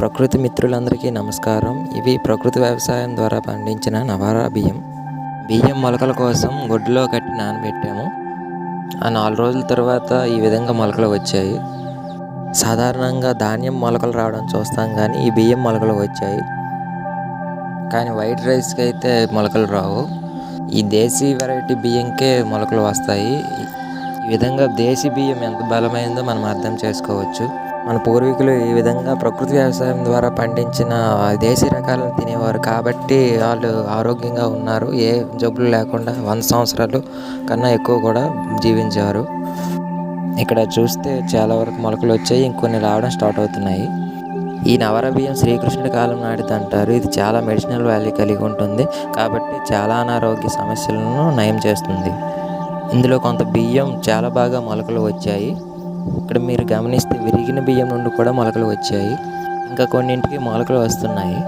ప్రకృతి మిత్రులందరికీ నమస్కారం. ఇవి ప్రకృతి వ్యవసాయం ద్వారా పండించిన నవారా బియ్యం మొలకల కోసం గొడ్డులో కట్టి నానబెట్టాము. ఆ 4 రోజుల తర్వాత ఈ విధంగా మొలకలు వచ్చాయి. సాధారణంగా ధాన్యం మొలకలు రావడం చూస్తాం, కానీ ఈ బియ్యం మొలకలు వచ్చాయి. కానీ వైట్ రైస్కి అయితే మొలకలు రావు. ఈ దేశీ వెరైటీ బియ్యంకే మొలకలు వస్తాయి. ఈ విధంగా దేశీ బియ్యం ఎంత బలమైందో మనం అర్థం చేసుకోవచ్చు. మన పూర్వీకులు ఈ విధంగా ప్రకృతి వ్యవసాయం ద్వారా పండించిన దేశీ రకాలను తినేవారు కాబట్టి వాళ్ళు ఆరోగ్యంగా ఉన్నారు. ఏ జబ్బులు లేకుండా 100 సంవత్సరాలు కన్నా ఎక్కువ కూడా జీవించారు. ఇక్కడ చూస్తే చాలా వరకు మొలకలు వచ్చాయి, ఇంకొన్ని రావడం స్టార్ట్ అవుతున్నాయి. ఈ నవర బియ్యం శ్రీకృష్ణుడి కాలం నాటిది అంటారు. ఇది చాలా మెడిసినల్ వాల్యూ కలిగి ఉంటుంది కాబట్టి చాలా అనారోగ్య సమస్యలను నయం చేస్తుంది. ఇందులో కొంత బియ్యం చాలా బాగా మొలకలు వచ్చాయి. ఇక్కడ మీరు గమనిస్తే విరిగిన బియ్యం నుండి కూడా మొలకలు వచ్చాయి. ఇంకా కొన్నింటికి మొలకలు వస్తున్నాయి.